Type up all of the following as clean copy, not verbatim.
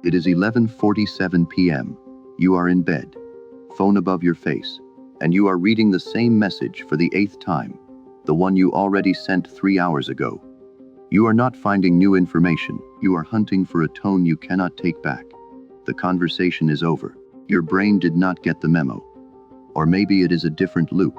It is 11:47 p.m. You are in bed, phone above your face, and you are reading the same message for the 8th time, the one you already sent 3 hours ago. You are not finding new information, you are hunting for a tone you cannot take back. The conversation is over. Your brain did not get the memo. Or maybe it is a different loop.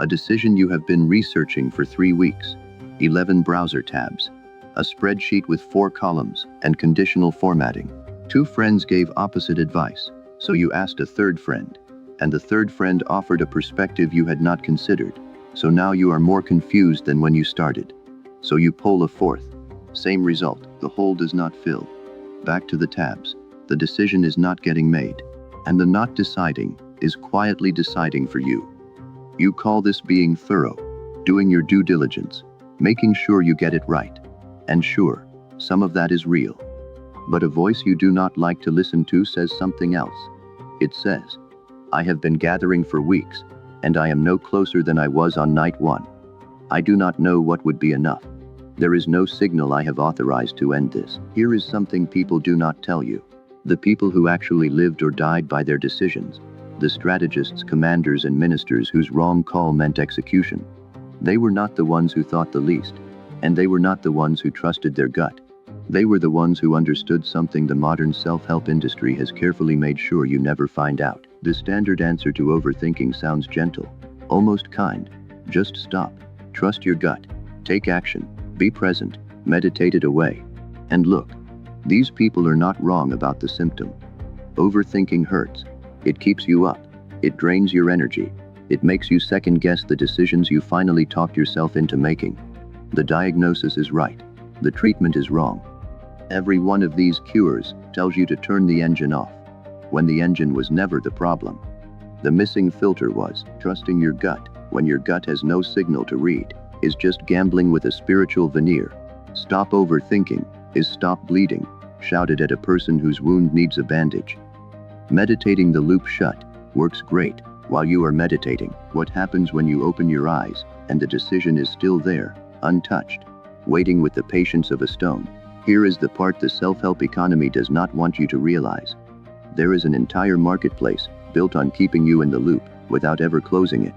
A decision you have been researching for 3 weeks, 11 browser tabs, a spreadsheet with 4 columns, and conditional formatting. 2 friends gave opposite advice, so you asked a third friend, and the third friend offered a perspective you had not considered, so now you are more confused than when you started. So you poll a fourth. Same result, the hole does not fill. Back to the tabs. The decision is not getting made, and the not deciding is quietly deciding for you. You call this being thorough, doing your due diligence, making sure you get it right. And sure, some of that is real. But a voice you do not like to listen to says something else. It says, I have been gathering for weeks, and I am no closer than I was on night 1. I do not know what would be enough. There is no signal I have authorized to end this. Here is something people do not tell you. The people who actually lived or died by their decisions. The strategists, commanders, and ministers whose wrong call meant execution. They were not the ones who thought the least, and they were not the ones who trusted their gut. They were the ones who understood something the modern self-help industry has carefully made sure you never find out. The standard answer to overthinking sounds gentle, almost kind. Just stop, trust your gut, take action, be present, meditate it away. And look, these people are not wrong about the symptom. Overthinking hurts. It keeps you up. It drains your energy. It makes you second-guess the decisions you finally talked yourself into making. The diagnosis is right. The treatment is wrong. Every one of these cures tells you to turn the engine off, when the engine was never the problem. The missing filter was trusting your gut when your gut has no signal to read, is just gambling with a spiritual veneer. Stop overthinking is stop bleeding, shouted at a person whose wound needs a bandage. Meditating the loop shut works great while you are meditating. What happens when you open your eyes and the decision is still there, untouched, waiting with the patience of a stone? Here is the part the self-help economy does not want you to realize. There is an entire marketplace built on keeping you in the loop without ever closing it.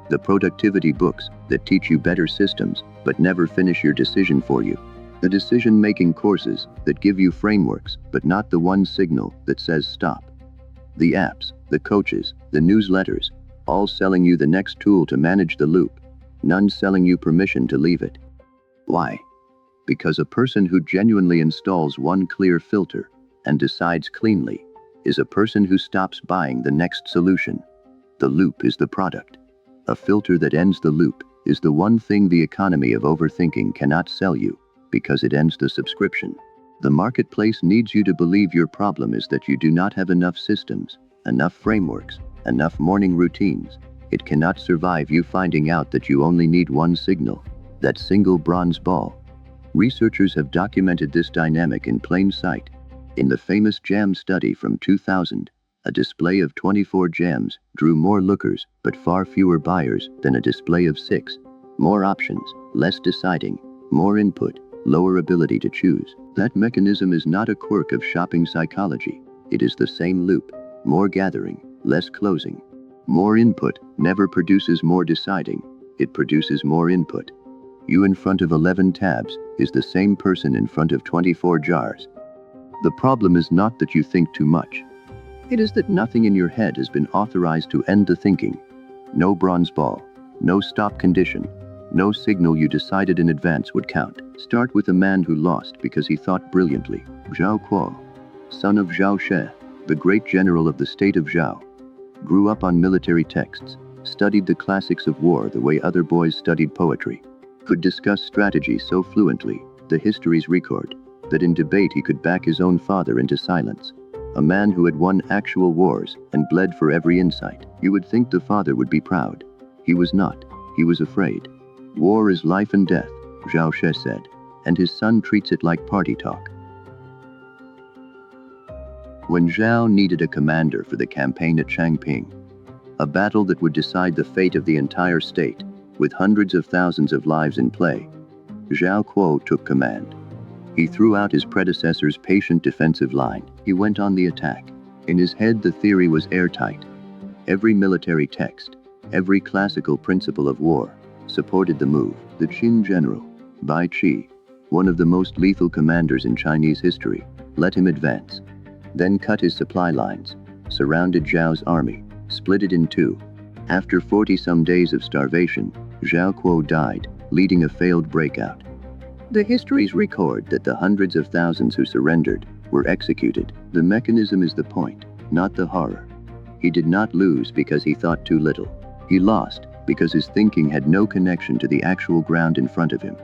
The productivity books that teach you better systems but never finish your decision for you. The decision-making courses that give you frameworks but not the one signal that says stop. The apps, the coaches, the newsletters, all selling you the next tool to manage the loop, none selling you permission to leave it. Why? Because a person who genuinely installs one clear filter and decides cleanly is a person who stops buying the next solution. The loop is the product. A filter that ends the loop is the one thing the economy of overthinking cannot sell you, because it ends the subscription. The marketplace needs you to believe your problem is that you do not have enough systems, enough frameworks, enough morning routines. It cannot survive you finding out that you only need one signal, that single bronze ball. Researchers have documented this dynamic in plain sight. In the famous jam study from 2000, a display of 24 jams drew more lookers but far fewer buyers than a display of 6. More options, less deciding, more input, lower ability to choose. That mechanism is not a quirk of shopping psychology. It is the same loop. More gathering, less closing. More input never produces more deciding. It produces more input. You in front of 11 tabs is the same person in front of 24 jars. The problem is not that you think too much. It is that nothing in your head has been authorized to end the thinking. No bronze ball, no stop condition, no signal you decided in advance would count. Start with a man who lost because he thought brilliantly. Zhao Kuo, son of Zhao She, the great general of the state of Zhao. Grew up on military texts, studied the classics of war the way other boys studied poetry. Could discuss strategy so fluently, the histories record, that in debate he could back his own father into silence. A man who had won actual wars and bled for every insight. You would think the father would be proud. He was not. He was afraid. War is life and death, Zhao She said, and his son treats it like party talk. When Zhao needed a commander for the campaign at Changping, a battle that would decide the fate of the entire state, with hundreds of thousands of lives in play, Zhao Kuo took command. He threw out his predecessor's patient defensive line. He went on the attack. In his head, the theory was airtight. Every military text, every classical principle of war, supported the move. The Qin general, Bai Qi, one of the most lethal commanders in Chinese history, let him advance. Then cut his supply lines, surrounded Zhao's army, split it in two. After 40-some days of starvation, Zhao Kuo died, leading a failed breakout. The histories record that the hundreds of thousands who surrendered were executed. The mechanism is the point, not the horror. He did not lose because he thought too little. He lost because his thinking had no connection to the actual ground in front of him.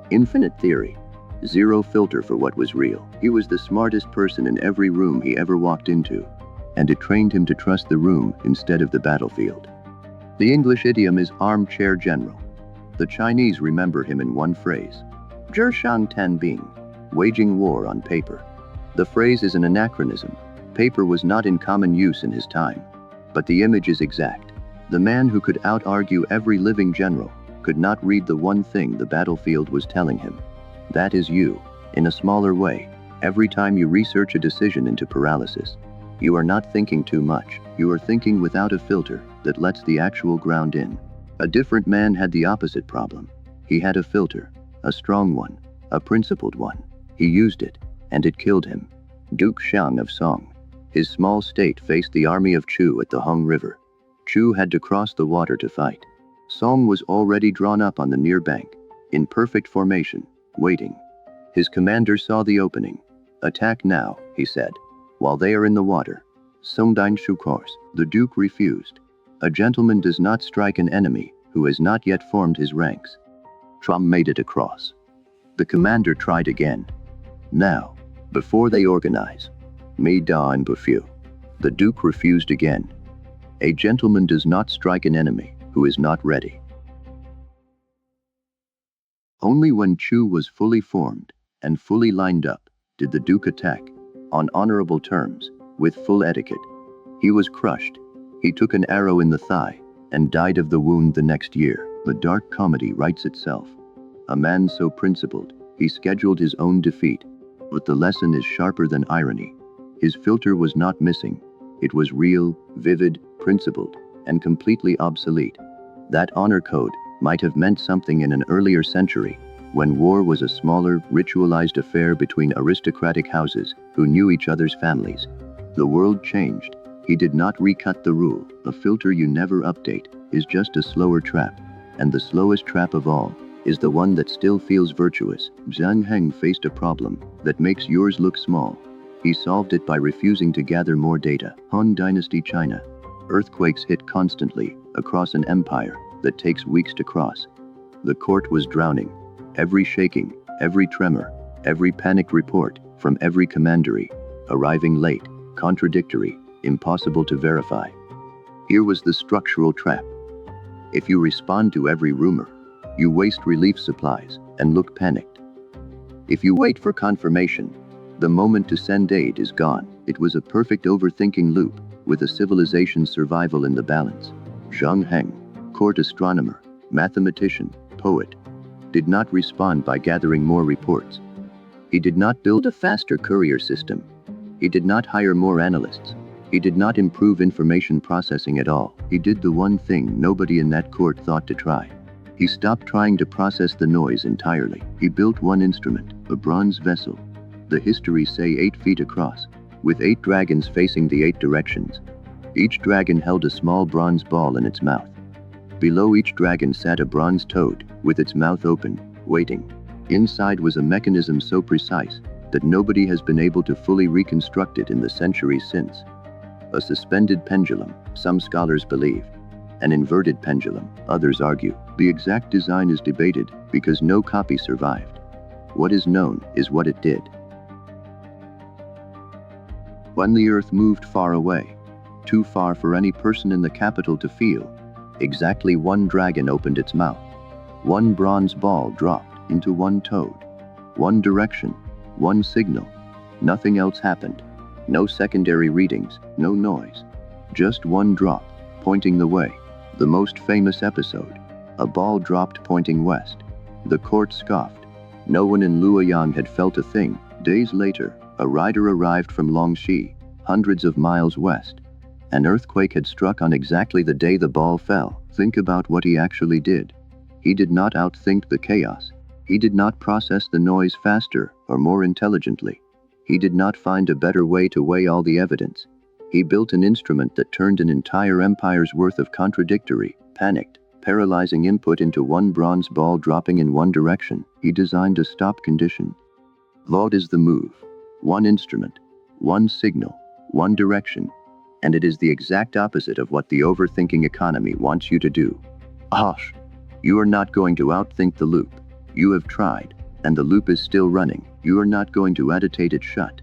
Infinite theory. Zero filter for what was real. He was the smartest person in every room he ever walked into, and it trained him to trust the room instead of the battlefield. The English idiom is armchair general. The Chinese remember him in one phrase: Zheshang Tan Bing, waging war on paper. The phrase is an anachronism. Paper was not in common use in his time, but the image is exact. The man who could out-argue every living general could not read the one thing the battlefield was telling him. That is you, in a smaller way. Every time you research a decision into paralysis, you are not thinking too much, you are thinking without a filter that lets the actual ground in. A different man had the opposite problem. He had a filter, a strong one, a principled one. He used it, and it killed him. Duke Xiang of Song. His small state faced the army of Chu at the Hong River. Chu had to cross the water to fight. Song was already drawn up on the near bank, in perfect formation, waiting. His commander saw the opening. Attack now, he said, while they are in the water. Song Dine Shu course. The Duke refused. A gentleman does not strike an enemy who has not yet formed his ranks. Trump made it across. The commander tried again. Now, before they organize. Me da and Bufu. The Duke refused again. A gentleman does not strike an enemy who is not ready. Only when Chu was fully formed and fully lined up did the Duke attack, on honorable terms, with full etiquette. He was crushed. He took an arrow in the thigh and died of the wound the next year. The dark comedy writes itself. A man so principled, he scheduled his own defeat. But the lesson is sharper than irony. His filter was not missing. It was real, vivid, principled, and completely obsolete. That honor code might have meant something in an earlier century, when war was a smaller, ritualized affair between aristocratic houses who knew each other's families. The world changed. He did not recut the rule. A filter you never update is just a slower trap, and the slowest trap of all is the one that still feels virtuous. Zhang Heng faced a problem that makes yours look small. He solved it by refusing to gather more data. Han Dynasty China. Earthquakes hit constantly across an empire that takes weeks to cross. The court was drowning. Every shaking, every tremor, every panicked report from every commandery, arriving late, contradictory, impossible to verify. Here was the structural trap. If you respond to every rumor, you waste relief supplies and look panicked. If you wait for confirmation, the moment to send aid is gone. It was a perfect overthinking loop, with a civilization's survival in the balance. Zhang Heng, court astronomer, mathematician, poet, did not respond by gathering more reports. He did not build a faster courier system. He did not hire more analysts. He did not improve information processing at all. He did the one thing nobody in that court thought to try. He stopped trying to process the noise entirely. He built one instrument, a bronze vessel. The histories say 8 feet across, with 8 dragons facing the 8 directions. Each dragon held a small bronze ball in its mouth. Below each dragon sat a bronze toad, with its mouth open, waiting. Inside was a mechanism so precise that nobody has been able to fully reconstruct it in the centuries since. A suspended pendulum, some scholars believe. An inverted pendulum, others argue. The exact design is debated because no copy survived. What is known is what it did. When the earth moved far away, too far for any person in the capital to feel, exactly one dragon opened its mouth. One bronze ball dropped into one toad. One direction, one signal. Nothing else happened. No secondary readings, no noise. Just one drop, pointing the way. The most famous episode. A ball dropped pointing west. The court scoffed. No one in Luoyang had felt a thing. Days later, a rider arrived from Longxi, hundreds of miles west. An earthquake had struck on exactly the day the ball fell. Think about what he actually did. He did not outthink the chaos. He did not process the noise faster or more intelligently. He did not find a better way to weigh all the evidence. He built an instrument that turned an entire empire's worth of contradictory, panicked, paralyzing input into one bronze ball dropping in one direction. He designed a stop condition. Laud is the move. One instrument, one signal, one direction. And it is the exact opposite of what the overthinking economy wants you to do. Hush! You are not going to outthink the loop. You have tried, and the loop is still running. You are not going to meditate it shut,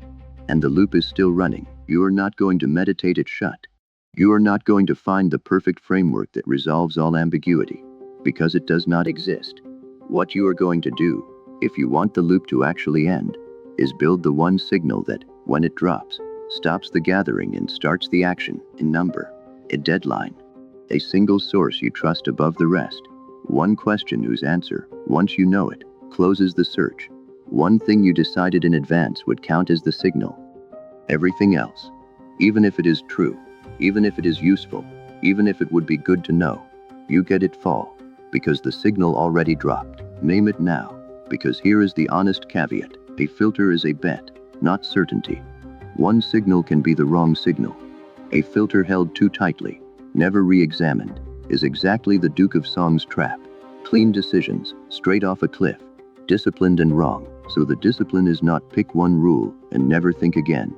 and the loop is still running. You are not going to meditate it shut. You are not going to find the perfect framework that resolves all ambiguity, because it does not exist. What you are going to do, if you want the loop to actually end, is build the one signal that, when it drops, stops the gathering and starts the action. In number, a deadline, a single source you trust above the rest, one question whose answer, once you know it, closes the search. One thing you decided in advance would count as the signal. Everything else, even if it is true, even if it is useful, even if it would be good to know, you get it fall, because the signal already dropped. Name it now, because here is the honest caveat. A filter is a bet, not certainty. One signal can be the wrong signal. A filter held too tightly, never re-examined, is exactly the Duke of Song's trap. Clean decisions, straight off a cliff, disciplined and wrong. So the discipline is not pick one rule and never think again.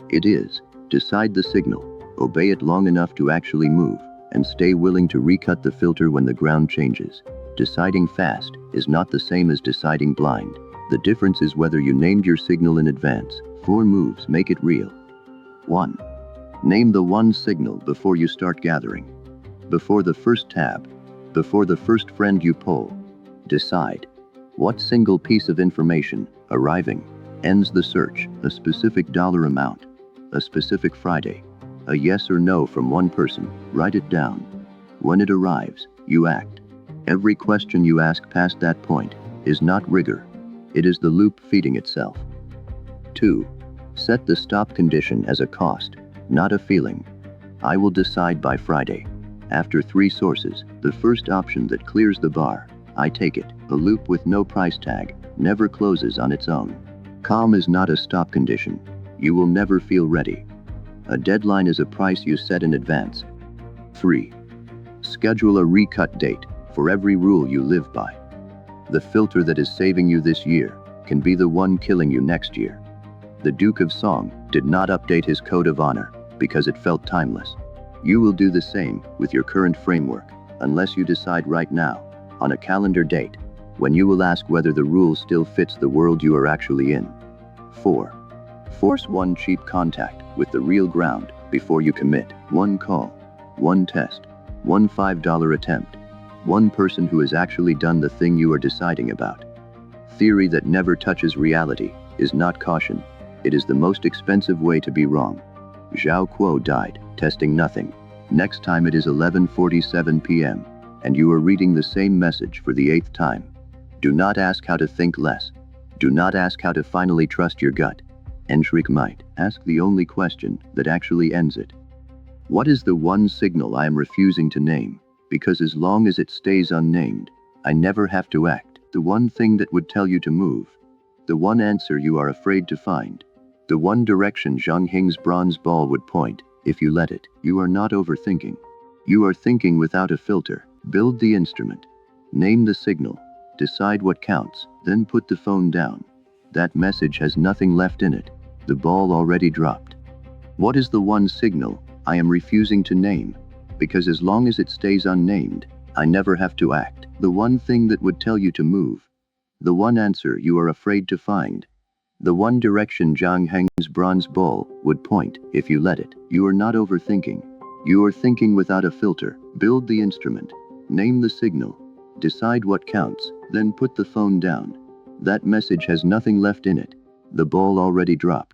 It is, decide the signal, obey it long enough to actually move, and stay willing to recut the filter when the ground changes. Deciding fast is not the same as deciding blind. The difference is whether you named your signal in advance. 4 moves make it real. 1. Name the one signal before you start gathering. Before the first tab. Before the first friend you pull. Decide. What single piece of information, arriving, ends the search? A specific dollar amount. A specific Friday. A yes or no from one person. Write it down. When it arrives, you act. Every question you ask past that point is not rigor. It is the loop feeding itself. 2. Set the stop condition as a cost, not a feeling. I will decide by Friday. After 3 sources, the first option that clears the bar, I take it. A loop with no price tag never closes on its own. Calm is not a stop condition. You will never feel ready. A deadline is a price you set in advance. 3. Schedule a recut date for every rule you live by. The filter that is saving you this year can be the one killing you next year. The Duke of Song did not update his code of honor because it felt timeless. You will do the same with your current framework, unless you decide right now, on a calendar date, when you will ask whether the rule still fits the world you are actually in. 4. Force one cheap contact with the real ground before you commit. One call, one test, one $5 attempt, one person who has actually done the thing you are deciding about. Theory that never touches reality is not caution. It is the most expensive way to be wrong. Zhao Kuo died, testing nothing. Next time it is 11:47 p.m. and you are reading the same message for the 8th time. Do not ask how to think less. Do not ask how to finally trust your gut. Enshrik might ask the only question that actually ends it. What is the one signal I am refusing to name? Because as long as it stays unnamed, I never have to act. The one thing that would tell you to move. The one answer you are afraid to find. The one direction Zhang Hing's bronze ball would point, if you let it. You are not overthinking. You are thinking without a filter. Build the instrument. Name the signal. Decide what counts, then put the phone down. That message has nothing left in it. The ball already dropped. What is the one signal I am refusing to name? Because as long as it stays unnamed, I never have to act. The one thing that would tell you to move. The one answer you are afraid to find. The one direction Zhang Heng's bronze ball would point, if you let it. You are not overthinking. You are thinking without a filter. Build the instrument. Name the signal. Decide what counts, then put the phone down. That message has nothing left in it. The ball already dropped.